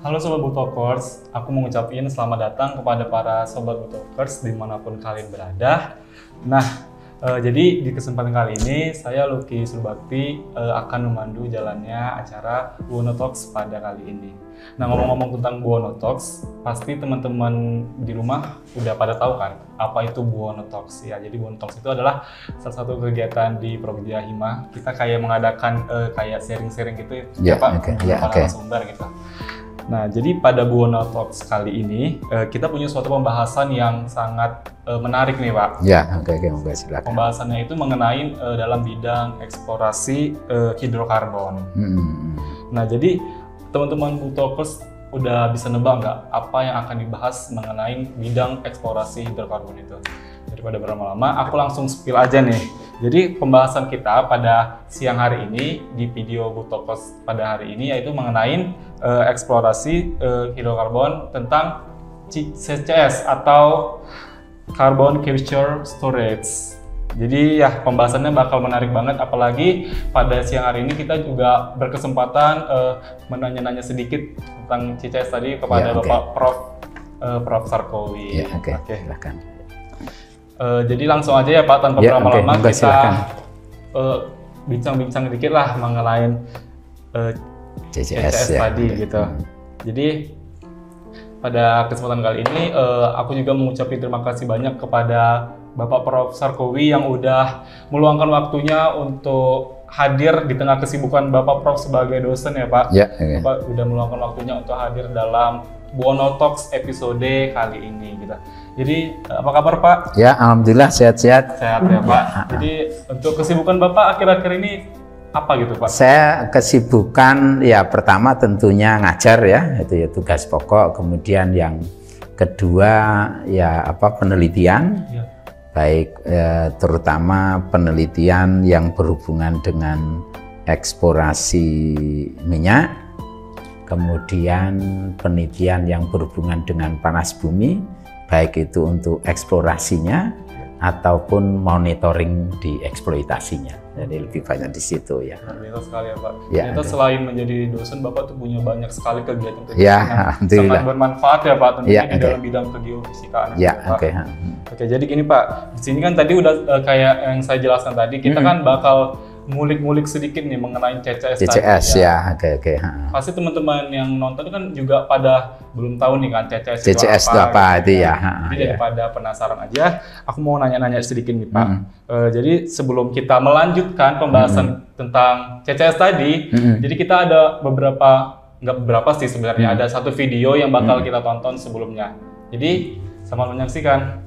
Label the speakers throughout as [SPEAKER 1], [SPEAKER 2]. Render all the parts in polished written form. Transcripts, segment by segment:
[SPEAKER 1] Halo Sobat Boottalkers, aku mau ngucapin selamat datang kepada para Sobat Boottalkers dimanapun kalian berada. Nah, jadi di kesempatan kali ini saya Lucky Surbakti akan memandu jalannya acara Buwono Talks pada kali ini. Nah, ngomong-ngomong tentang Buwono Talks, pasti teman-teman di rumah udah pada tahu kan apa itu Buwono Talks ya. Jadi Buwono Talks itu adalah salah satu kegiatan di Prodigia Hima. Kita kayak mengadakan kayak sharing-sharing gitu ya Pak, para narasumber gitu. Nah, jadi pada Buwono Talks kali ini kita punya suatu pembahasan yang sangat menarik nih Pak.
[SPEAKER 2] Ya, oke, silakan.
[SPEAKER 1] Pembahasannya itu mengenai dalam bidang eksplorasi hidrokarbon. Nah, jadi teman-teman Boottalkers udah bisa nebak nggak apa yang akan dibahas mengenai bidang eksplorasi hidrokarbon itu? Daripada berlama-lama, aku langsung spill aja nih. Jadi pembahasan kita pada siang hari ini di video Boottalkers pada hari ini yaitu mengenai eksplorasi hidrokarbon tentang CCS atau Carbon Capture Storage. Jadi ya pembahasannya bakal menarik banget, apalagi pada siang hari ini kita juga berkesempatan menanya-nanya sedikit tentang CCS tadi kepada Bapak Prof. Sarkowi.
[SPEAKER 2] Ya, oke, silakan.
[SPEAKER 1] Jadi langsung aja ya Pak, tanpa berlama-lama kita bincang-bincang dikit lah mengenai CCS tadi gitu. Jadi pada kesempatan kali ini aku juga mengucapkan terima kasih banyak kepada Bapak Prof. Sarkowi yang udah meluangkan waktunya untuk hadir di tengah kesibukan Bapak Prof sebagai dosen ya Pak.
[SPEAKER 2] Ya,
[SPEAKER 1] Bapak udah meluangkan waktunya untuk hadir dalam Buwono Talks episode kali ini gitu. Jadi apa kabar Pak?
[SPEAKER 2] Ya, alhamdulillah sehat-sehat.
[SPEAKER 1] Sehat ya Pak. Jadi untuk kesibukan Bapak akhir-akhir ini apa gitu Pak?
[SPEAKER 2] Saya kesibukan ya pertama tentunya ngajar ya, itu ya tugas pokok. Kemudian yang kedua ya penelitian, baik terutama penelitian yang berhubungan dengan eksplorasi minyak, kemudian penelitian yang berhubungan dengan panas bumi, baik itu untuk eksplorasinya ataupun monitoring di eksploitasinya. Jadi lebih banyak di situ ya.
[SPEAKER 1] Ternyata sekali ya Pak.
[SPEAKER 2] Ya,
[SPEAKER 1] ternyata selain menjadi dosen, Bapak tuh punya banyak sekali kegiatan
[SPEAKER 2] ya,
[SPEAKER 1] sangat bermanfaat ya Pak tentunya
[SPEAKER 2] ya,
[SPEAKER 1] di dalam bidang kegeofisikaan.
[SPEAKER 2] Ya,
[SPEAKER 1] Oke, jadi gini Pak, di sini kan tadi udah kayak yang saya jelaskan tadi, kita kan bakal ngulik-ngulik sedikit nih mengenai CCS
[SPEAKER 2] tadi, ya. Oke.
[SPEAKER 1] Pasti teman-teman yang nonton kan juga pada belum tahu nih kan CCS
[SPEAKER 2] itu apa
[SPEAKER 1] gitu,
[SPEAKER 2] itu ya.
[SPEAKER 1] Jadi daripada penasaran aja, aku mau nanya-nanya sedikit nih Pak. Jadi sebelum kita melanjutkan pembahasan tentang CCS tadi, jadi kita ada nggak beberapa sih sebenarnya, ada satu video yang bakal kita tonton sebelumnya. Jadi selamat menyaksikan.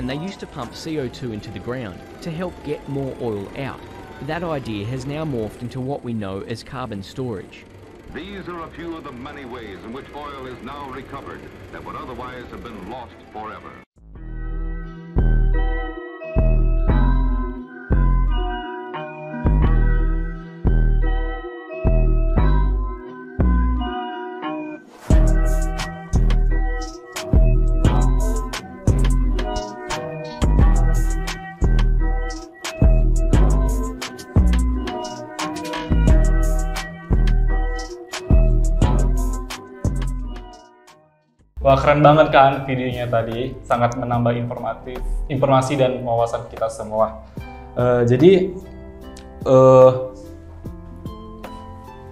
[SPEAKER 3] They used to pump CO2 into the ground to help get more oil out. That idea has now morphed into what we know as carbon storage.
[SPEAKER 4] These are a few of the many ways in which oil is now recovered that would otherwise have been lost forever.
[SPEAKER 1] Wah, keren banget kan videonya tadi, sangat menambah informasi dan wawasan kita semua. Jadi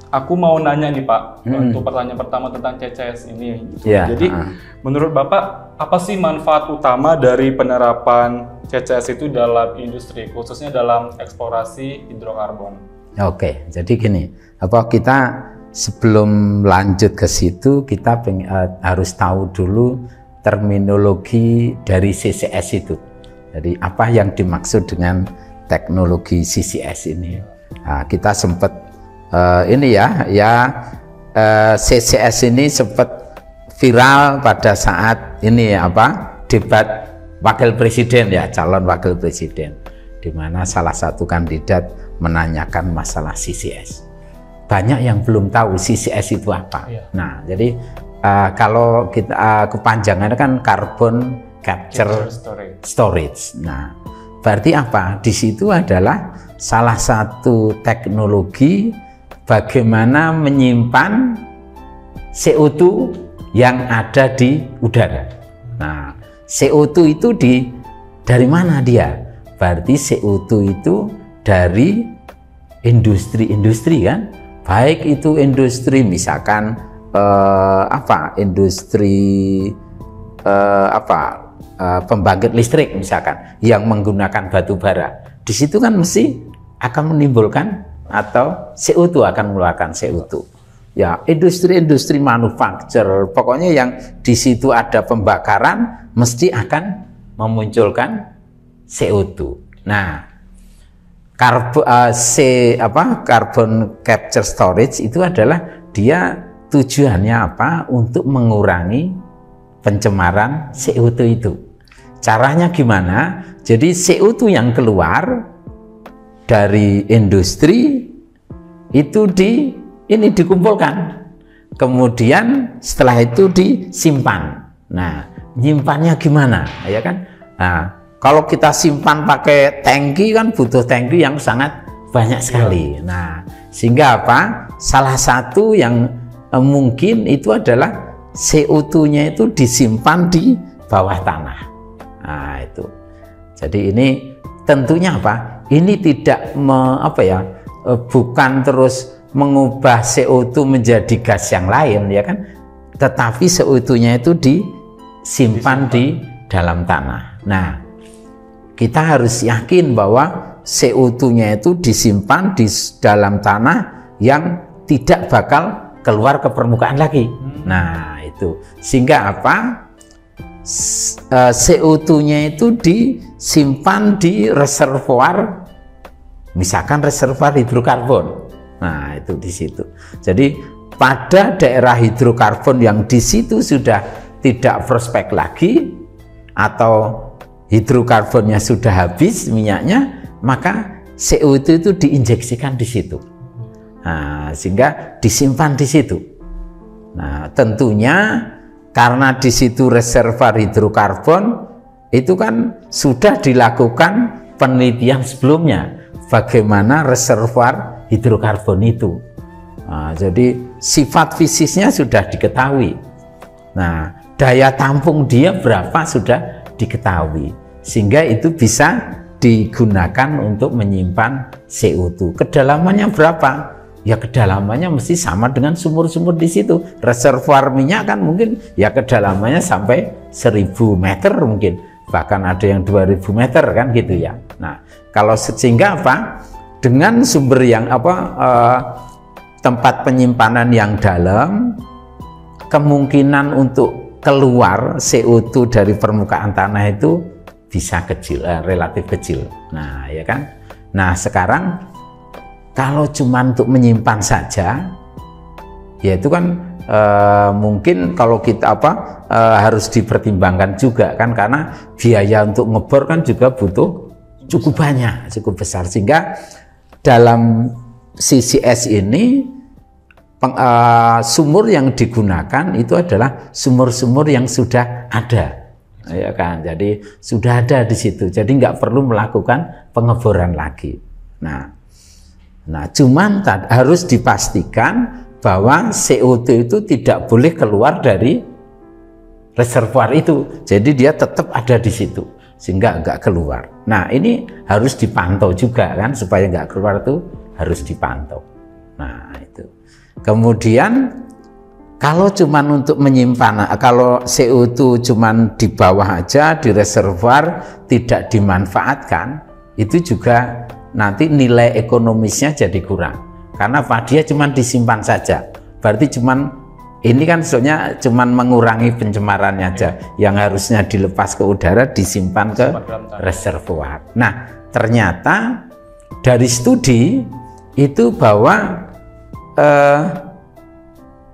[SPEAKER 1] aku mau nanya nih Pak, untuk pertanyaan pertama tentang CCS ini. Jadi menurut Bapak, apa sih manfaat utama dari penerapan CCS itu dalam industri, khususnya dalam eksplorasi hidrokarbon?
[SPEAKER 2] Oke, jadi gini, kita sebelum lanjut ke situ kita harus tahu dulu terminologi dari CCS itu. Jadi apa yang dimaksud dengan teknologi CCS ini? Nah, kita sempat CCS ini sempat viral pada saat ini debat wakil presiden ya, calon wakil presiden, di mana salah satu kandidat menanyakan masalah CCS. Banyak yang belum tahu CCS itu apa. Nah, jadi kalau kita kepanjangannya kan carbon capture storage. Nah, berarti apa? Di situ adalah salah satu teknologi bagaimana menyimpan CO2 yang ada di udara. Nah, CO2 itu dari mana dia? Berarti CO2 itu dari industri-industri kan? Baik itu industri misalkan pembangkit listrik misalkan yang menggunakan batu bara. Di situ kan mesti akan menimbulkan atau CO2 akan mengeluarkan CO2. Ya, industri-industri manufaktur, pokoknya yang di situ ada pembakaran mesti akan memunculkan CO2. Nah, carbon capture storage itu adalah dia tujuannya apa? Untuk mengurangi pencemaran CO2 itu. Caranya gimana? Jadi CO2 yang keluar dari industri itu dikumpulkan. Kemudian setelah itu disimpan. Nah, nyimpannya gimana? Ya kan? Nah, kalau kita simpan pakai tangki kan butuh tangki yang sangat banyak sekali. Nah, sehingga apa? Salah satu yang mungkin itu adalah CO2-nya itu disimpan di bawah tanah. Nah, itu. Jadi ini tentunya apa? Ini tidak bukan terus mengubah CO2 menjadi gas yang lain, ya kan? Tetapi CO2-nya itu disimpan di dalam tanah. Nah, kita harus yakin bahwa CO2-nya itu disimpan di dalam tanah yang tidak bakal keluar ke permukaan lagi. Nah, itu. Sehingga apa? CO2-nya itu disimpan di reservoir, misalkan reservoir hidrokarbon. Nah, itu di situ. Jadi pada daerah hidrokarbon yang di situ sudah tidak prospek lagi atau hidrokarbonnya sudah habis minyaknya, maka CO2 itu diinjeksikan di situ. Nah, sehingga disimpan di situ. Nah, tentunya karena di situ reservoir hidrokarbon itu kan sudah dilakukan penelitian sebelumnya bagaimana reservoir hidrokarbon itu. Nah, jadi sifat fisiknya sudah diketahui. Nah, daya tampung dia berapa sudah diketahui, sehingga itu bisa digunakan untuk menyimpan CO2. Kedalamannya berapa? Ya kedalamannya mesti sama dengan sumur-sumur di situ. Reservoir minyak kan mungkin ya kedalamannya sampai 1000 meter mungkin, bahkan ada yang 2000 meter kan gitu ya. Nah, kalau sehingga apa? Dengan sumber yang tempat penyimpanan yang dalam, kemungkinan untuk keluar CO2 dari permukaan tanah itu bisa kecil, relatif kecil. Nah, ya kan? Nah, sekarang kalau cuma untuk menyimpan saja, ya itu kan mungkin kalau kita harus dipertimbangkan juga kan, karena biaya untuk ngebor kan juga butuh cukup banyak, cukup besar, sehingga dalam CCS ini sumur yang digunakan itu adalah sumur-sumur yang sudah ada, ya kan? Jadi sudah ada di situ, jadi nggak perlu melakukan pengeboran lagi. Nah, cuman harus dipastikan bahwa CO2 itu tidak boleh keluar dari reservoir itu, jadi dia tetap ada di situ sehingga nggak keluar. Nah, ini harus dipantau juga kan, supaya nggak keluar itu harus dipantau. Nah, itu. Kemudian kalau cuman untuk menyimpan, kalau CO2 cuman di bawah aja di reservoir tidak dimanfaatkan, itu juga nanti nilai ekonomisnya jadi kurang. Karena apa? Dia cuman disimpan saja. Berarti cuman ini kan sebenarnya cuman mengurangi pencemarannya aja. Yang harusnya dilepas ke udara disimpan ke reservoir. Nah, ternyata dari studi itu bahwa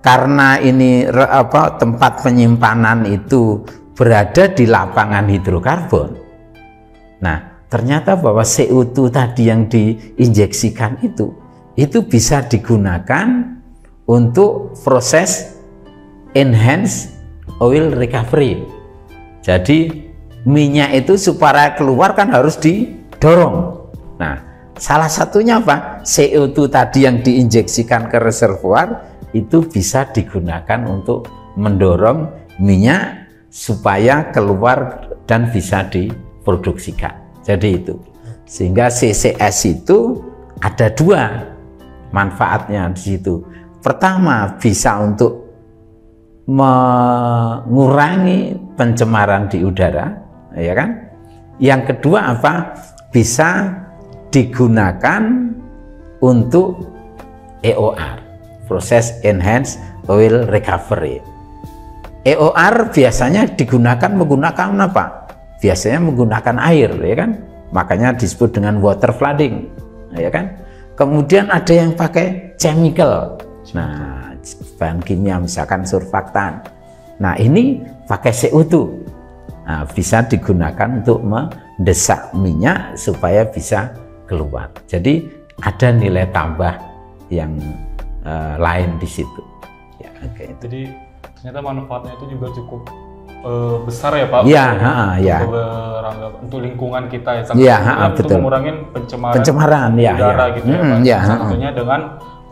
[SPEAKER 2] karena ini tempat penyimpanan itu berada di lapangan hidrokarbon. Nah, ternyata bahwa CO2 tadi yang diinjeksikan itu bisa digunakan untuk proses enhanced oil recovery. Jadi minyak itu supaya keluar kan harus didorong. Nah, salah satunya apa? CO2 tadi yang diinjeksikan ke reservoir itu bisa digunakan untuk mendorong minyak supaya keluar dan bisa diproduksikan. Jadi itu. Sehingga CCS itu ada dua manfaatnya di situ. Pertama, bisa untuk mengurangi pencemaran di udara, ya kan? Yang kedua apa? Bisa digunakan untuk EOR, proses Enhanced Oil Recovery. EOR biasanya digunakan menggunakan apa? Biasanya menggunakan air, ya kan? Makanya disebut dengan water flooding, ya kan? Kemudian ada yang pakai chemical. Nah, bahan kimia misalkan surfaktan. Nah, ini pakai CO2. Nah, bisa digunakan untuk mendesak minyak supaya bisa keluar. Jadi ada nilai tambah yang lain di situ. Ya, okay.
[SPEAKER 1] Jadi ternyata manfaatnya itu juga cukup besar ya Pak.
[SPEAKER 2] Iya, ya.
[SPEAKER 1] Untuk lingkungan kita ya.
[SPEAKER 2] Iya,
[SPEAKER 1] untuk
[SPEAKER 2] betul.
[SPEAKER 1] mengurangi pencemaran
[SPEAKER 2] ya.
[SPEAKER 1] udara gitu ya Pak.
[SPEAKER 2] Ya,
[SPEAKER 1] salah satunya dengan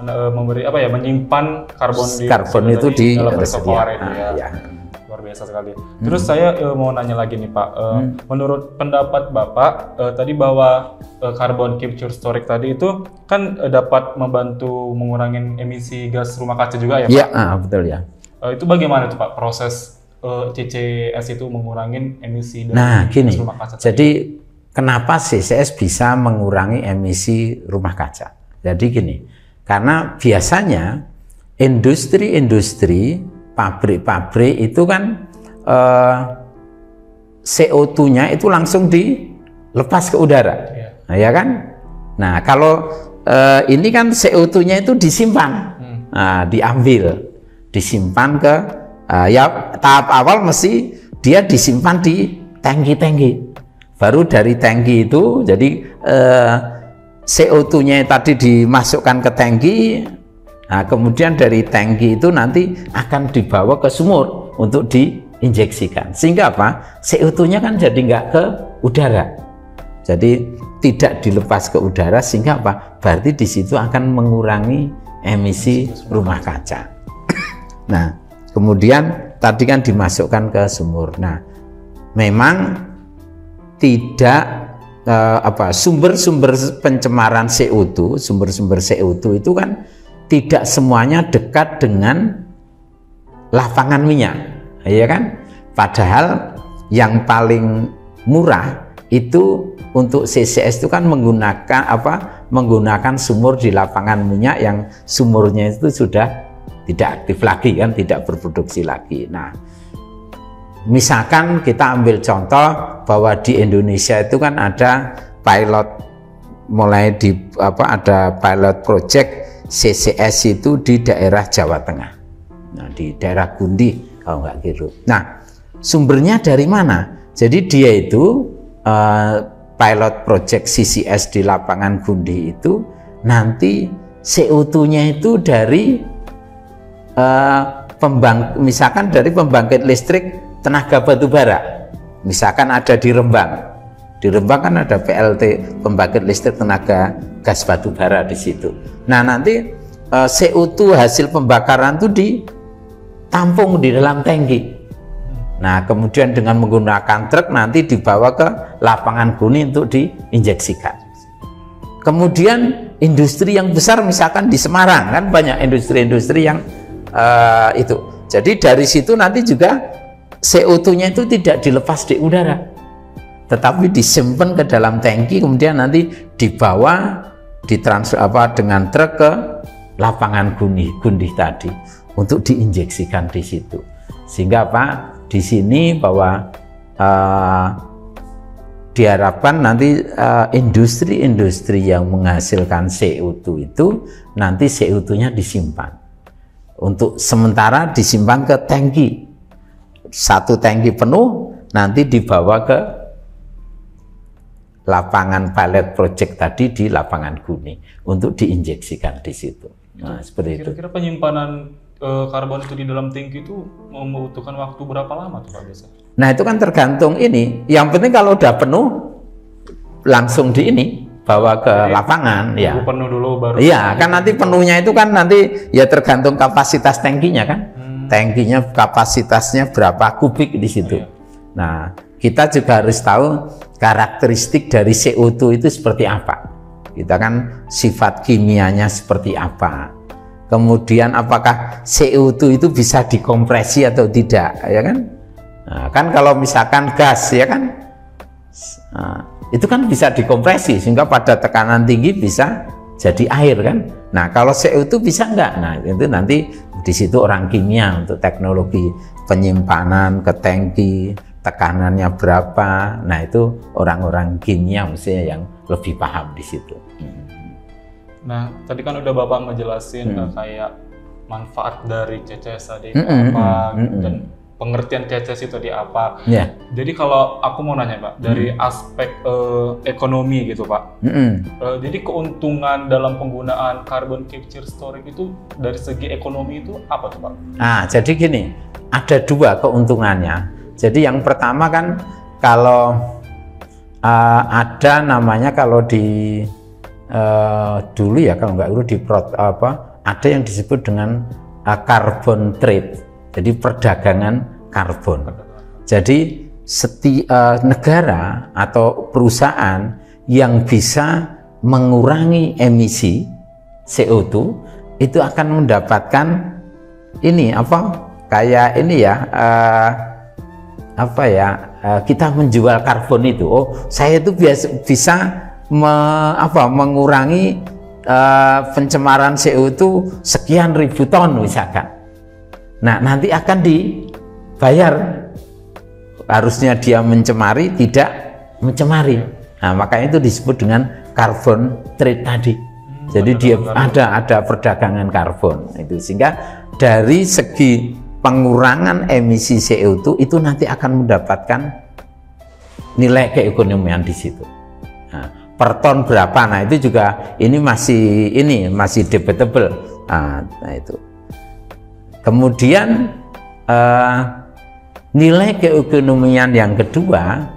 [SPEAKER 1] memberi apa ya, menyimpan karbon
[SPEAKER 2] itu di
[SPEAKER 1] dalam reservoir itu
[SPEAKER 2] ya.
[SPEAKER 1] Luar biasa sekali. Terus saya mau nanya lagi nih Pak, menurut pendapat Bapak tadi bahwa carbon capture storage tadi itu kan dapat membantu mengurangi emisi gas rumah kaca juga ya Pak?
[SPEAKER 2] Iya, betul ya.
[SPEAKER 1] Itu bagaimana tuh Pak proses CCS itu mengurangi emisi dari gas rumah kaca?
[SPEAKER 2] Jadi kenapa CCS bisa mengurangi emisi rumah kaca? Jadi gini, karena biasanya industri-industri, pabrik-pabrik itu kan CO2-nya itu langsung dilepas ke udara, ya kan? Nah, kalau ini kan CO2-nya itu disimpan, disimpan ke ya tahap awal mesti dia disimpan di tangki-tangki. Baru dari tangki itu, jadi CO2-nya tadi dimasukkan ke tangki. Nah, kemudian dari tangki itu nanti akan dibawa ke sumur untuk diinjeksikan. Sehingga apa? CO2-nya kan jadi nggak ke udara. Jadi tidak dilepas ke udara, sehingga apa? Berarti di situ akan mengurangi emisi rumah kaca. Nah, kemudian tadi kan dimasukkan ke sumur. Nah, memang tidak sumber-sumber pencemaran CO2, sumber-sumber CO2 itu kan tidak semuanya dekat dengan lapangan minyak, ya kan? Padahal yang paling murah itu untuk CCS itu kan menggunakan sumur di lapangan minyak yang sumurnya itu sudah tidak aktif lagi, kan, tidak berproduksi lagi. Nah, misalkan kita ambil contoh bahwa di Indonesia itu kan ada pilot, mulai ada pilot project CCS itu di daerah Jawa Tengah. Nah, di daerah Gundi kalau nggak gitu. Nah, sumbernya dari mana? Jadi dia itu pilot project CCS di lapangan Gundi itu nanti CO2-nya itu dari misalkan dari pembangkit listrik tenaga batubara. Misalkan ada di Rembang. Di Rembang kan ada PLT, pembangkit listrik tenaga gas batubara di situ. Nah, nanti CO2 hasil pembakaran itu ditampung di dalam tangki. Nah, kemudian dengan menggunakan truk nanti dibawa ke lapangan Guni untuk diinjeksikan. Kemudian industri yang besar misalkan di Semarang, kan banyak industri-industri yang itu. Jadi dari situ nanti juga CO2-nya itu tidak dilepas di udara, tetapi disimpan ke dalam tangki, kemudian nanti dibawa ditransfer dengan truk ke lapangan Gundi tadi untuk diinjeksikan di situ. Sehingga di sini bahwa diharapkan nanti industri-industri yang menghasilkan CO2 itu nanti CO2-nya disimpan. Untuk sementara disimpan ke tangki. satu tangki penuh nanti dibawa ke lapangan pilot project tadi di lapangan Guni untuk diinjeksikan di situ. Nah, seperti itu.
[SPEAKER 1] Kira-kira penyimpanan karbon itu di dalam tangki itu membutuhkan waktu berapa lama tuh Pak biasa?
[SPEAKER 2] Nah, itu kan tergantung ini. Yang penting kalau udah penuh langsung bawa ke lapangan ya.
[SPEAKER 1] Penuh dulu baru.
[SPEAKER 2] Iya, kan nanti penuhnya itu kan nanti ya tergantung kapasitas tangkinya kan. Tangkinya kapasitasnya berapa kubik di situ.
[SPEAKER 1] Iya.
[SPEAKER 2] Nah, kita juga harus tahu karakteristik dari CO2 itu seperti apa. Kita kan sifat kimianya seperti apa. Kemudian apakah CO2 itu bisa dikompresi atau tidak, ya kan? Nah, kan kalau misalkan gas ya kan, itu kan bisa dikompresi sehingga pada tekanan tinggi bisa jadi air kan. Nah, kalau CO2 bisa enggak? Nah, itu nanti di situ orang kimia untuk teknologi penyimpanan ke tangki, tekanannya berapa. Nah, itu orang-orang kimia mestinya yang lebih paham di situ.
[SPEAKER 1] Nah, tadi kan udah Bapak ngejelasin kayak manfaat dari CCS tadi itu apa dan pengertian CCS itu tadi apa.
[SPEAKER 2] Yeah.
[SPEAKER 1] Jadi kalau aku mau nanya Pak, dari aspek ekonomi gitu Pak. Jadi keuntungan dalam penggunaan carbon capture storage itu dari segi ekonomi itu apa tuh Pak?
[SPEAKER 2] Nah, jadi gini, ada dua keuntungannya. Jadi yang pertama kan kalau ada namanya kalau di dulu ya kalau nggak dulu ada yang disebut dengan carbon trade, jadi perdagangan karbon. Jadi negara atau perusahaan yang bisa mengurangi emisi CO2 itu akan mendapatkan ini kayak ini ya kita menjual karbon itu. Oh, saya itu bisa mengurangi pencemaran CO2 sekian ribu ton misalkan. Nah, nanti akan dibayar. Harusnya dia mencemari, tidak mencemari. Nah, makanya itu disebut dengan carbon trade tadi. Jadi dia ada perdagangan karbon itu, sehingga dari segi pengurangan emisi CO2 itu nanti akan mendapatkan nilai keekonomian di situ. Nah, per ton berapa? Nah, itu juga ini masih debatable. Nah, itu. Kemudian nilai keekonomian yang kedua,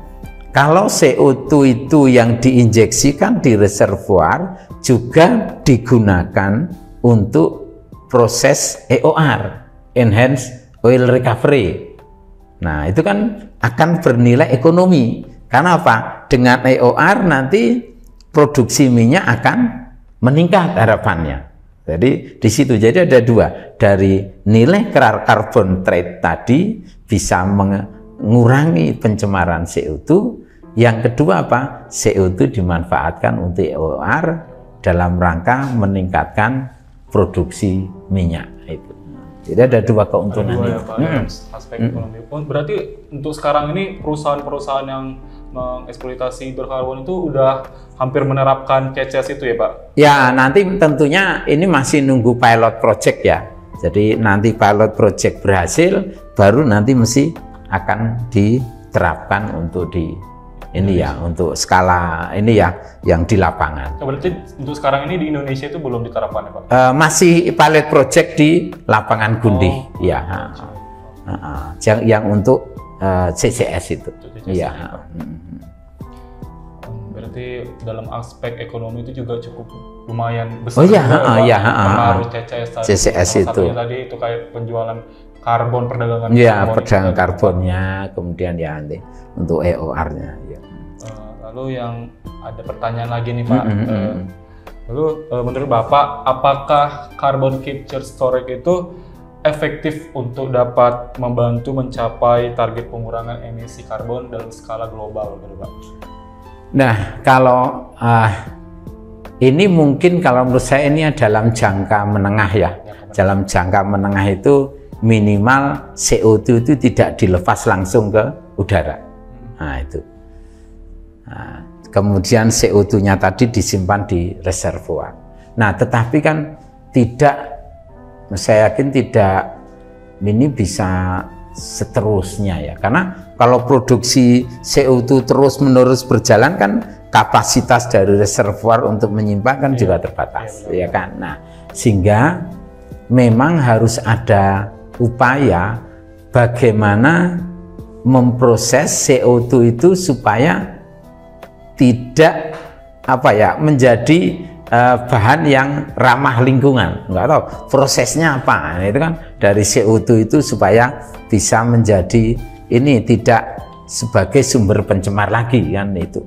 [SPEAKER 2] kalau CO2 itu yang diinjeksikan di reservoir juga digunakan untuk proses EOR, Enhanced Oil Recovery. Nah, itu kan akan bernilai ekonomi. Karena apa? Dengan EOR nanti produksi minyak akan meningkat harapannya. Jadi di situ jadi ada dua, dari nilai carbon trade tadi bisa mengurangi pencemaran CO2. Yang kedua apa? CO2 dimanfaatkan untuk EOR dalam rangka meningkatkan produksi minyak itu. Jadi ada dua keuntungan itu.
[SPEAKER 1] Aspek ekonomi. Berarti untuk sekarang ini perusahaan-perusahaan yang mengeksploitasi hidrokarbon itu udah hampir menerapkan CCS itu ya Pak?
[SPEAKER 2] Ya, nanti tentunya ini masih nunggu pilot project ya. Jadi nanti pilot project berhasil, baru nanti mesti akan diterapkan untuk untuk skala ini ya yang di lapangan.
[SPEAKER 1] Berarti untuk sekarang ini di Indonesia itu belum diterapkan ya Pak?
[SPEAKER 2] Masih pilot project di lapangan Gundi, ya. Yang untuk CCS itu. Iya.
[SPEAKER 1] Berarti dalam aspek ekonomi itu juga cukup lumayan besar.
[SPEAKER 2] Oh iya,
[SPEAKER 1] pengaruh CCS
[SPEAKER 2] itu.
[SPEAKER 1] Tadi itu kayak penjualan karbon, perdagangan
[SPEAKER 2] karbon. Perdagangan karbonnya, kemudian ya nanti untuk EOR-nya. Ya.
[SPEAKER 1] Lalu yang ada pertanyaan lagi nih Pak. Lalu menurut Bapak, apakah carbon capture storage itu efektif untuk dapat membantu mencapai target pengurangan emisi karbon dalam skala global, Pak?
[SPEAKER 2] Nah, kalau ini mungkin kalau menurut saya ini dalam jangka menengah ya. Dalam jangka menengah itu minimal CO2 itu tidak dilepas langsung ke udara. Nah, itu. Nah, kemudian CO2-nya tadi disimpan di reservoir. Nah, tetapi kan tidak, saya yakin tidak ini bisa seterusnya ya. Karena kalau produksi CO2 terus-menerus berjalan kan kapasitas dari reservoir untuk menyimpan kan juga terbatas, ya kan. Nah, sehingga memang harus ada upaya bagaimana memproses CO2 itu supaya tidak menjadi bahan yang ramah lingkungan. Nggak tahu prosesnya apa. Nah, itu kan dari CO2 itu supaya bisa menjadi ini tidak sebagai sumber pencemar lagi kan itu.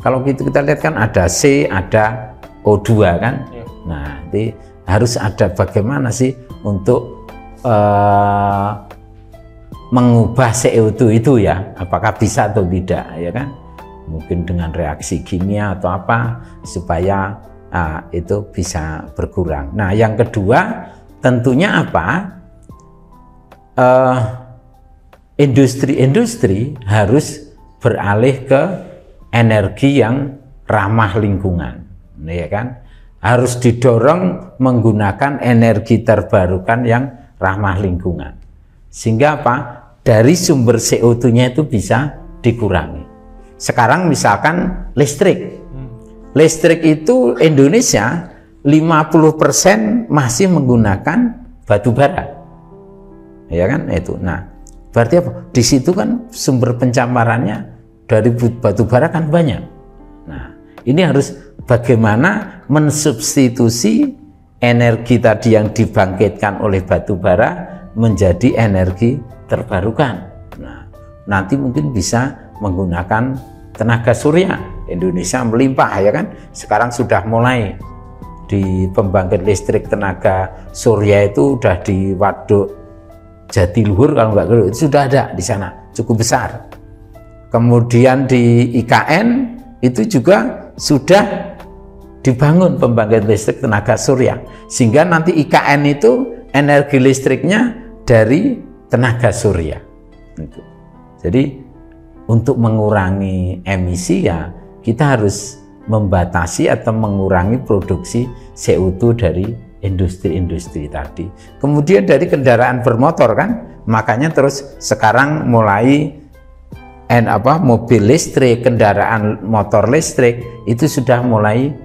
[SPEAKER 2] Kalau gitu kita lihat kan ada C, ada O2 kan. Nah, jadi harus ada bagaimana sih untuk mengubah CO2 itu ya, apakah bisa atau tidak ya kan? Mungkin dengan reaksi kimia atau apa supaya itu bisa berkurang. Nah, yang kedua tentunya apa? Industri-industri harus beralih ke energi yang ramah lingkungan, ya kan? Harus didorong menggunakan energi terbarukan yang ramah lingkungan. Sehingga apa? Dari sumber CO2-nya itu bisa dikurangi. Sekarang misalkan listrik. Listrik itu Indonesia 50% masih menggunakan batu bara. Ya kan itu. Nah, berarti apa? Di situ kan sumber pencemarannya dari batu bara kan banyak. Nah, ini harus bagaimana mensubstitusi energi tadi yang dibangkitkan oleh batu bara menjadi energi terbarukan. Nah, nanti mungkin bisa menggunakan tenaga surya. Indonesia melimpah ya kan. Sekarang sudah mulai di pembangkit listrik tenaga surya itu udah di Waduk Jatiluhur kalau nggak keliru, itu sudah ada di sana cukup besar. Kemudian di IKN itu juga sudah dibangun pembangkit listrik tenaga surya, sehingga nanti IKN itu energi listriknya dari tenaga surya. Jadi untuk mengurangi emisi ya kita harus membatasi atau mengurangi produksi CO2 dari industri-industri tadi. Kemudian dari kendaraan bermotor kan, makanya terus sekarang mulai mobil listrik, kendaraan motor listrik itu sudah mulai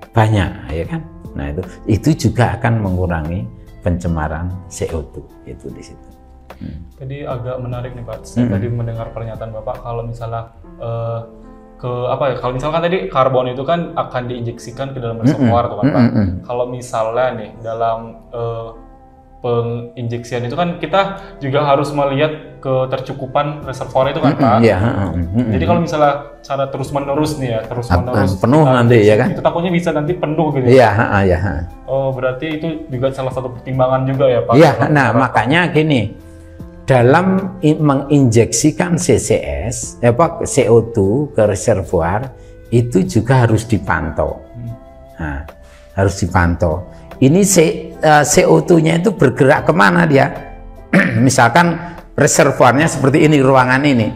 [SPEAKER 2] banyak, ya kan? Nah itu juga akan mengurangi pencemaran CO2 itu di situ.
[SPEAKER 1] Jadi agak menarik nih Pak. Saya tadi mendengar pernyataan Bapak kalau misalnya kalau misalkan tadi karbon itu kan akan diinjeksikan ke dalam reservoir tuh kan Pak. Kalau misalnya nih dalam penginjeksian itu kan kita juga harus melihat ketercukupan reservoir itu kan Pak. Jadi kalau misalnya cara terus-menerus nih ya, terus-menerus
[SPEAKER 2] penuh nanti ya kan.
[SPEAKER 1] Itu takutnya bisa nanti penuh gitu.
[SPEAKER 2] Iya.
[SPEAKER 1] Oh, berarti itu juga salah satu pertimbangan juga ya Pak.
[SPEAKER 2] Iya, nah makanya gini. Dalam menginjeksikan CCS, CO2 ke reservoir itu juga harus dipantau. Nah, harus dipantau. Ini CO2-nya itu bergerak kemana dia? Misalkan reservoirnya seperti ini, ruangan ini.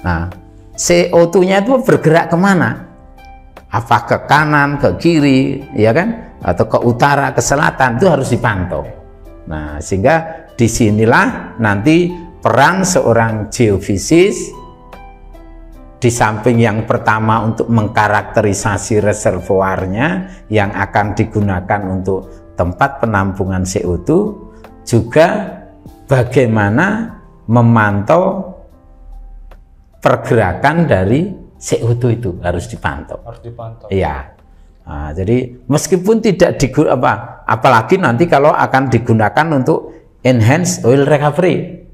[SPEAKER 2] Nah, CO2-nya itu bergerak kemana? Apa ke kanan, ke kiri, ya kan? Atau ke utara, ke selatan, itu harus dipantau. Nah, sehingga disinilah nanti peran seorang geofisis di samping yang pertama untuk mengkarakterisasi reservoirnya yang akan digunakan untuk tempat penampungan CO2, juga bagaimana memantau pergerakan dari CO2 itu harus dipantau.
[SPEAKER 1] Harus dipantau.
[SPEAKER 2] Iya. Nah, jadi meskipun tidak digunakan, apalagi nanti kalau akan digunakan untuk enhanced oil recovery,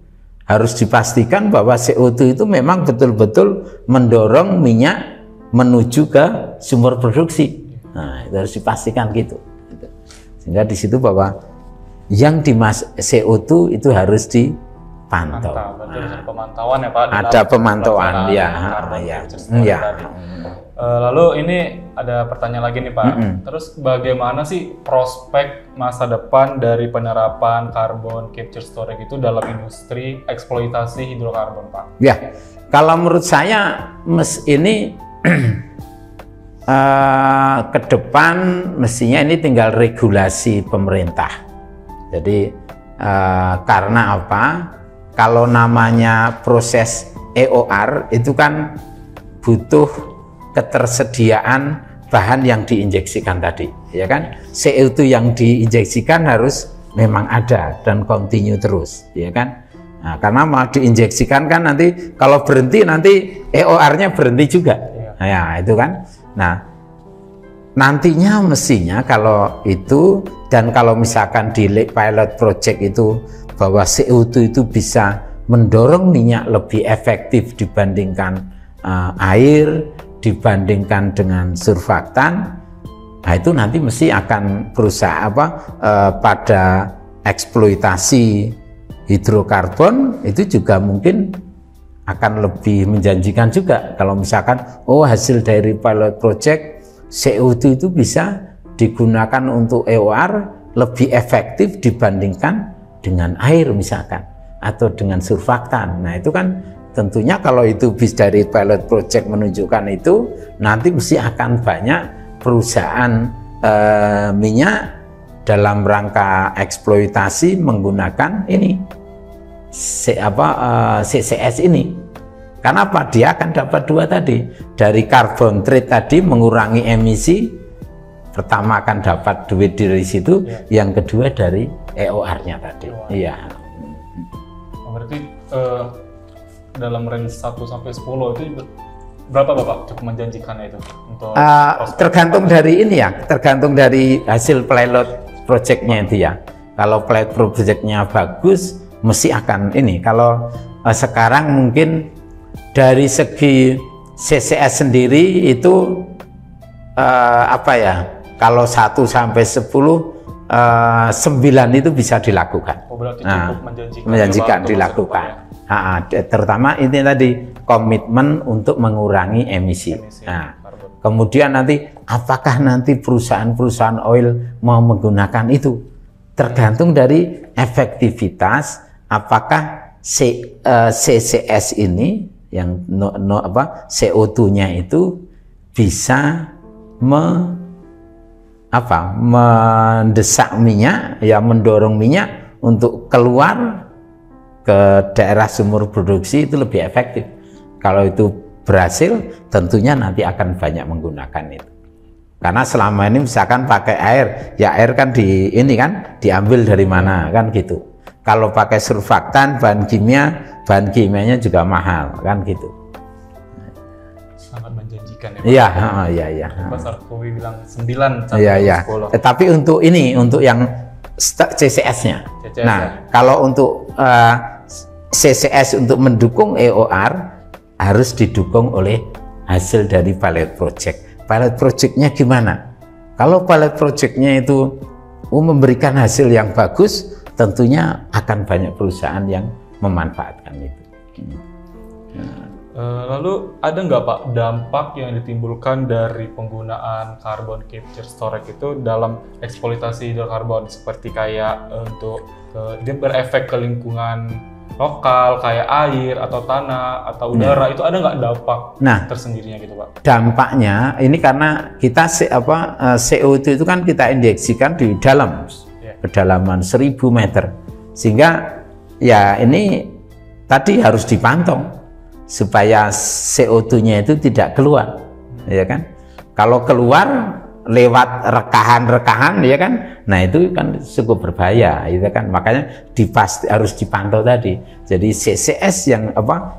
[SPEAKER 2] harus dipastikan bahwa CO2 itu memang betul-betul mendorong minyak menuju ke sumber produksi. Nah, itu harus dipastikan gitu. Sehingga di situ bahwa yang CO2 itu harus dipantau.
[SPEAKER 1] Berarti harus ada pemantauan ya Pak.
[SPEAKER 2] Ada pemantauan, ya.
[SPEAKER 1] Lalu ini ada pertanyaan lagi nih Pak. Terus bagaimana sih prospek masa depan dari penerapan carbon capture storage itu dalam industri eksploitasi hidrokarbon Pak?
[SPEAKER 2] Ya, kalau menurut saya ini ke depan mestinya ini tinggal regulasi pemerintah. Jadi karena apa? kalau namanya proses EOR itu kan butuh ketersediaan bahan yang diinjeksikan tadi, ya kan? CO2 yang diinjeksikan harus memang ada dan kontinu terus, ya kan? Nah, karena mau diinjeksikan kan nanti kalau berhenti nanti EOR-nya berhenti juga, ya itu kan? Nah, nantinya mestinya kalau itu, dan kalau misalkan di pilot project itu bahwa CO2 itu bisa mendorong minyak lebih efektif dibandingkan air, dibandingkan dengan surfaktan, nah itu nanti mesti akan berusaha pada eksploitasi hidrokarbon itu juga mungkin akan lebih menjanjikan juga kalau misalkan hasil dari pilot project CO2 itu bisa digunakan untuk EOR lebih efektif dibandingkan dengan air misalkan atau dengan surfaktan. Nah itu kan tentunya kalau itu bisa dari pilot project menunjukkan itu, nanti mesti akan banyak perusahaan minyak dalam rangka eksploitasi menggunakan ini CCS ini. Karena apa? Dia akan dapat dua tadi, dari carbon trade tadi mengurangi emisi, pertama akan dapat duit dari situ, yang kedua dari EOR-nya tadi. Iya.
[SPEAKER 1] Berarti dalam range 1 sampai 10 itu berapa Bapak cukup menjanjikannya itu untuk
[SPEAKER 2] tergantung dari ini ya, tergantung dari hasil pilot projectnya itu ya. Kalau pilot projectnya bagus mesti akan ini. Kalau sekarang mungkin dari segi CCS sendiri itu kalau 1 sampai 10 9 itu bisa dilakukan.
[SPEAKER 1] Berarti cukup
[SPEAKER 2] menjanjikan dilakukan. Terutama ini tadi komitmen untuk mengurangi emisi. Nah, kemudian nanti apakah nanti perusahaan-perusahaan oil mau menggunakan itu? Tergantung dari efektivitas. Apakah CCS ini yang CO2-nya itu bisa mendesak minyak, ya mendorong minyak untuk keluar ke daerah sumur produksi itu lebih efektif. Kalau itu berhasil, tentunya nanti akan banyak menggunakan itu. Karena selama ini misalkan pakai air, ya air kan diambil dari mana kan gitu. Kalau pakai surfaktan, bahan kimianya juga mahal kan gitu.
[SPEAKER 1] Sangat menjanjikan
[SPEAKER 2] ya Pak. Iya.
[SPEAKER 1] Mas Arkowi bilang 9
[SPEAKER 2] sampai 10. Tapi untuk yang CCS-nya. Nah, kalau untuk CCS untuk mendukung EOR harus didukung oleh hasil dari pilot project. Pilot project-nya gimana? Kalau pilot project-nya itu memberikan hasil yang bagus, tentunya akan banyak perusahaan yang memanfaatkan itu.
[SPEAKER 1] Lalu ada nggak Pak dampak yang ditimbulkan dari penggunaan carbon capture storage itu dalam eksploitasi hidrokarbon, seperti kayak untuk dia berefek ke lingkungan lokal kayak air atau tanah atau udara, itu ada nggak dampak tersendirinya gitu Pak? Dampaknya
[SPEAKER 2] ini karena kita CO2 itu kan kita injeksikan di dalam kedalaman 1000 meter, sehingga ya ini tadi harus dipantau supaya CO2-nya itu tidak keluar, ya kan? Kalau keluar lewat rekahan-rekahan, ya kan? Nah itu kan cukup berbahaya, itu kan? Makanya harus dipantau tadi. Jadi CCS yang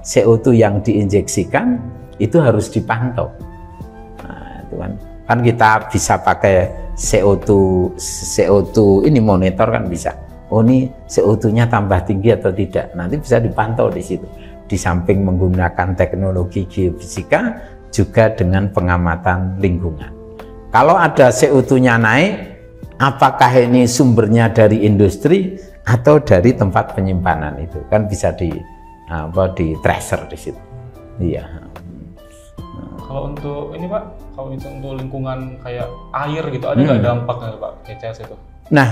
[SPEAKER 2] CO2 yang diinjeksikan itu harus dipantau. Nah, itu kan kita bisa pakai CO2 ini monitor kan bisa. Oh ini CO2-nya tambah tinggi atau tidak? Nanti bisa dipantau di situ. Di samping menggunakan teknologi geofisika, juga dengan pengamatan lingkungan. Kalau ada CO2-nya naik, apakah ini sumbernya dari industri atau dari tempat penyimpanan, itu kan bisa di tracer di situ. Iya.
[SPEAKER 1] Kalau untuk ini Pak, kalau itu untuk lingkungan kayak air gitu, ada nggak dampaknya Pak CCS itu?
[SPEAKER 2] Nah,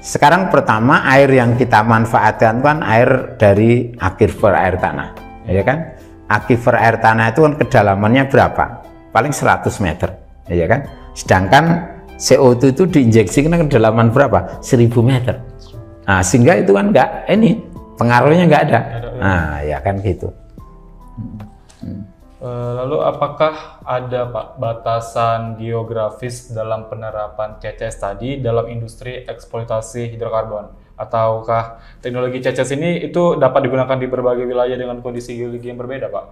[SPEAKER 2] sekarang pertama air yang kita manfaatkan kan air dari aquifer air tanah, ya kan? Aquifer air tanah itu kan kedalamannya berapa? Paling 100 meter, ya kan? Sedangkan CO2 itu diinjeksikan ke kedalaman berapa? 1000 meter. Nah, sehingga itu kan pengaruhnya nggak ada. Nah, ya kan gitu.
[SPEAKER 1] Lalu apakah ada Pak batasan geografis dalam penerapan CCS tadi dalam industri eksploitasi hidrokarbon? Ataukah teknologi CCS ini itu dapat digunakan di berbagai wilayah dengan kondisi geologi yang berbeda, Pak?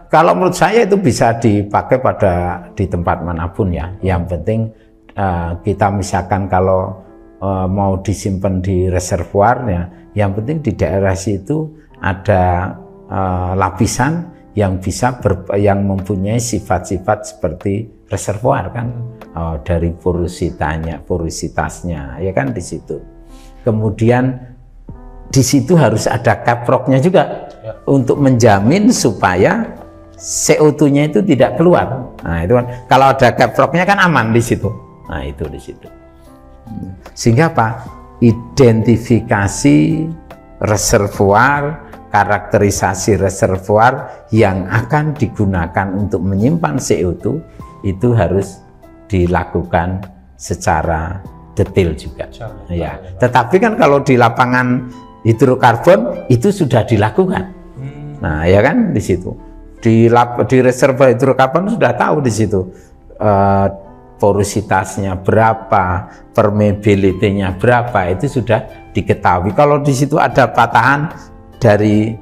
[SPEAKER 2] Kalau menurut saya itu bisa dipakai di tempat manapun ya. Yang penting kita misalkan kalau mau disimpan di reservoir ya, yang penting di daerah situ ada lapisan yang yang mempunyai sifat-sifat seperti reservoir kan, dari porositasnya ya kan di situ. Kemudian di situ harus ada caprocknya juga untuk menjamin supaya CO2-nya itu tidak keluar. Nah itu kan kalau ada caprocknya kan aman di situ. Nah itu di situ. Sehingga apa? Identifikasi reservoir, karakterisasi reservoir yang akan digunakan untuk menyimpan CO2 itu harus dilakukan secara detail juga. Ya. Tetapi kan kalau di lapangan hidrokarbon itu sudah dilakukan. Nah, ya kan di situ. Di reservoir hidrokarbon sudah tahu di situ porositasnya berapa, permeability-nya berapa, itu sudah diketahui. Kalau di situ ada patahan dari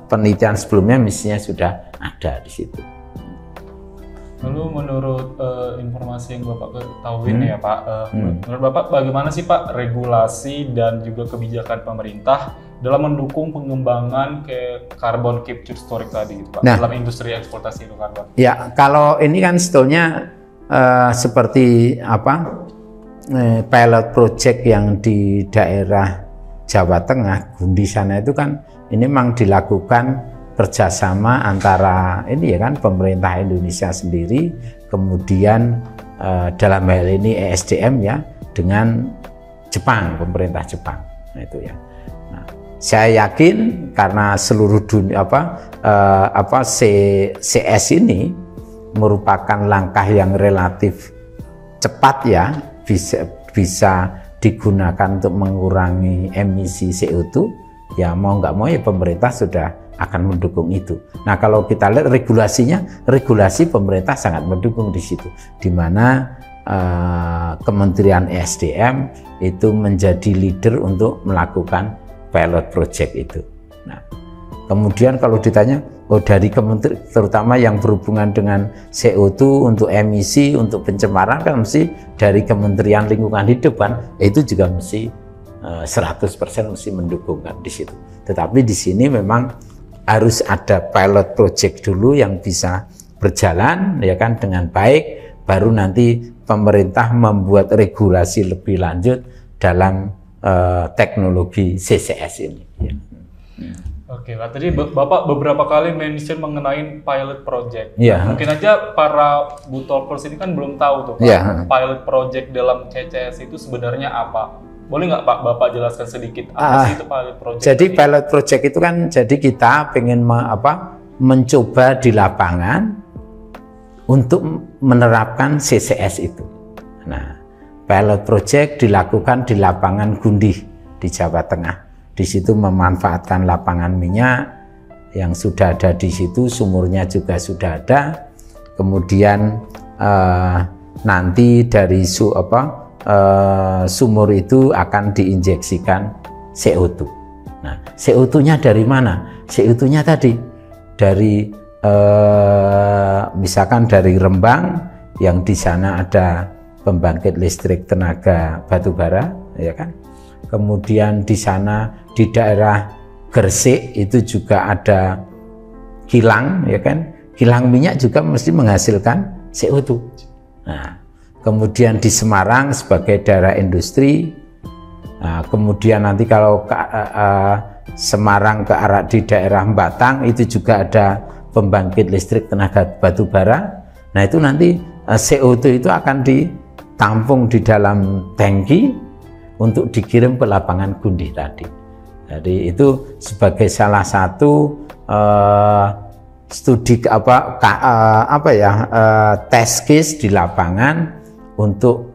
[SPEAKER 2] penelitian sebelumnya mestinya sudah ada di situ.
[SPEAKER 1] Lalu menurut informasi yang Bapak ketahui ya Pak, menurut Bapak bagaimana sih Pak regulasi dan juga kebijakan pemerintah dalam mendukung pengembangan ke carbon capture storage tadi gitu Pak, dalam industri eksploitasi hidrokarbon? Ya, kalau ini kan sebetulnya seperti pilot project yang di daerah Jawa Tengah, Gundi sana itu kan ini memang dilakukan kerjasama antara ini ya kan pemerintah Indonesia sendiri, kemudian dalam hal ini ESDM ya dengan Jepang, pemerintah Jepang. Nah itu ya. Nah, saya yakin karena seluruh dunia CS ini merupakan langkah yang relatif cepat ya, bisa digunakan untuk mengurangi emisi CO2, ya mau nggak mau ya pemerintah sudah akan mendukung itu. Nah kalau kita lihat regulasi pemerintah sangat mendukung di situ, di mana Kementerian ESDM itu menjadi leader untuk melakukan pilot project itu. Nah kemudian kalau ditanya, dari kementerian terutama yang berhubungan dengan CO2 untuk emisi, untuk pencemaran kan mesti dari Kementerian Lingkungan Hidup kan, itu juga mesti 100% mesti mendukung kan di situ. Tetapi di sini memang harus ada pilot project dulu yang bisa berjalan ya kan dengan baik, baru nanti pemerintah membuat regulasi lebih lanjut dalam teknologi CCS ini. Ya. Oke, Pak. Tadi Bapak beberapa kali mention mengenai pilot project.
[SPEAKER 2] Yeah.
[SPEAKER 1] Mungkin aja para Butolkers ini kan belum tahu tuh, Pak. Yeah. Pilot project dalam CCS itu sebenarnya apa? Boleh nggak Pak Bapak jelaskan sedikit apa sih itu pilot project? Jadi
[SPEAKER 2] pilot project itu kan jadi kita pengen mencoba di lapangan untuk menerapkan CCS itu. Nah, pilot project dilakukan di lapangan Gundi di Jawa Tengah. Di situ memanfaatkan lapangan minyak yang sudah ada di situ, sumurnya juga sudah ada. Kemudian nanti dari sumur itu akan diinjeksikan CO2. Nah, CO2-nya dari mana? CO2-nya tadi dari misalkan dari Rembang yang di sana ada pembangkit listrik tenaga batubara, ya kan? Kemudian di sana di daerah Gresik itu juga ada kilang, ya kan? Kilang minyak juga mesti menghasilkan CO2. Nah, kemudian di Semarang sebagai daerah industri. Nah, kemudian nanti kalau Semarang ke arah di daerah Batang itu juga ada pembangkit listrik tenaga batubara. Nah, itu nanti CO2 itu akan ditampung di dalam tangki untuk dikirim ke lapangan Gundi tadi. Jadi itu sebagai salah satu studi test case di lapangan untuk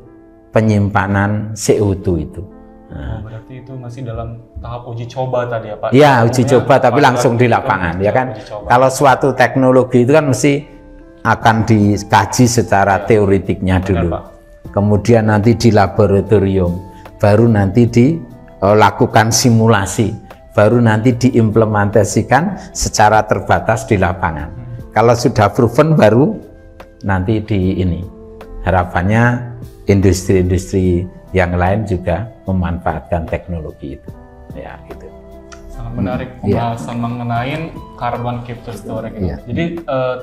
[SPEAKER 2] penyimpanan CO2 itu.
[SPEAKER 1] Nah, berarti itu masih dalam tahap uji coba tadi ya Pak?
[SPEAKER 2] Ya, uji coba tapi langsung di lapangan ya kan. Kalau suatu teknologi itu kan mesti akan dikaji secara teoretiknya dulu. Pak. Kemudian nanti di laboratorium, baru nanti dilakukan simulasi, baru nanti diimplementasikan secara terbatas di lapangan. Kalau sudah proven baru nanti di ini. Harapannya industri-industri yang lain juga memanfaatkan teknologi itu, ya gitu.
[SPEAKER 1] Sangat menarik pembahasan mengenai carbon capture storage itu. Jadi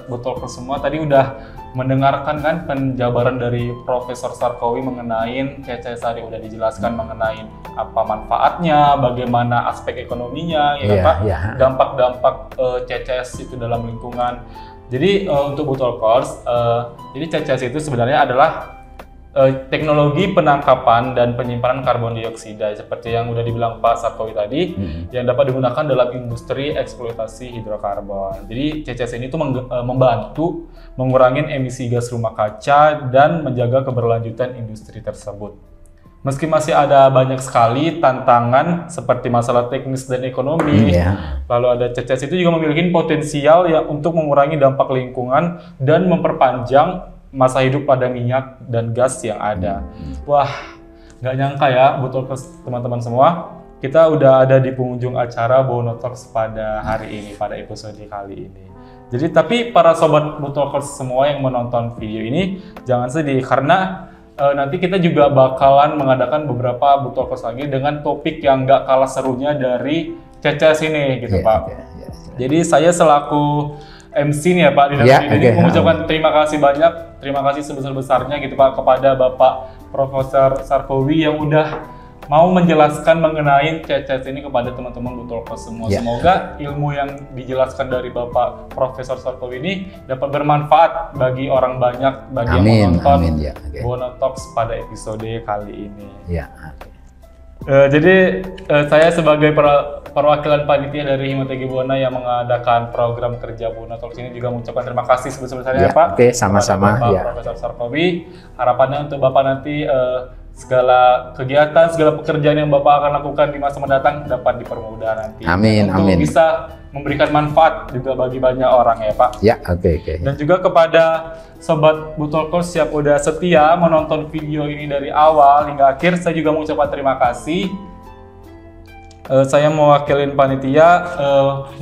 [SPEAKER 1] Butolkers semua tadi udah mendengarkan kan penjabaran dari Profesor Sarkowi mengenai CCS tadi, udah dijelaskan mengenai apa manfaatnya, bagaimana aspek ekonominya, ya Pak, dampak-dampak CCS itu dalam lingkungan. Jadi untuk Butolkers, jadi CCS itu sebenarnya adalah teknologi penangkapan dan penyimpanan karbon dioksida seperti yang udah dibilang Pak Sarkowi tadi, yang dapat digunakan dalam industri eksploitasi hidrokarbon. Jadi CCS ini tuh membantu mengurangi emisi gas rumah kaca dan menjaga keberlanjutan industri tersebut. Meski masih ada banyak sekali tantangan seperti masalah teknis dan ekonomi, lalu ada CCS itu juga memiliki potensial ya untuk mengurangi dampak lingkungan dan memperpanjang masa hidup pada minyak dan gas yang ada. Wah, nggak nyangka ya Butolkers teman-teman semua, kita udah ada di penghujung acara Bono Talks pada hari ini, pada episode kali ini. Jadi tapi para sobat Butolkers semua yang menonton video ini jangan sedih karena nanti kita juga bakalan mengadakan beberapa Butolkers lagi dengan topik yang nggak kalah serunya dari CCS ini gitu Pak. Jadi saya selaku MC nih ya Pak di dalam ini mengucapkan terima kasih banyak, terima kasih sebesar-besarnya gitu Pak kepada Bapak Profesor Sarkowi yang udah mau menjelaskan mengenai CCS ini kepada teman-teman Butolkers semua. Semoga ilmu yang dijelaskan dari Bapak Profesor Sarkowi ini dapat bermanfaat bagi orang banyak, bagi yang menonton Bono Talks pada episode kali ini. Jadi saya sebagai perwakilan panitia dari Himotegi Buana yang mengadakan program kerja Bono Talks ini juga mengucapkan terima kasih sebesar-besarnya Pak.
[SPEAKER 2] Sama-sama.
[SPEAKER 1] Profesor Sarkowi. Harapannya untuk Bapak nanti segala kegiatan, segala pekerjaan yang Bapak akan lakukan di masa mendatang dapat dipermudah nanti. Untuk bisa memberikan manfaat juga bagi banyak orang ya Pak. Dan juga kepada sobat Butolkers yang udah setia menonton video ini dari awal hingga akhir, saya juga mengucapkan terima kasih. Saya mewakilin panitia,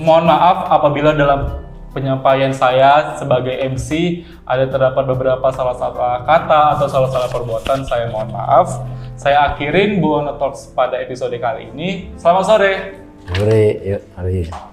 [SPEAKER 1] mohon maaf apabila dalam penyampaian saya sebagai MC ada terdapat beberapa salah-salah kata atau salah-salah perbuatan, saya mohon maaf. Saya akhirin Bono Talks pada episode kali ini. Selamat sore.
[SPEAKER 2] Sore, yuk, hari.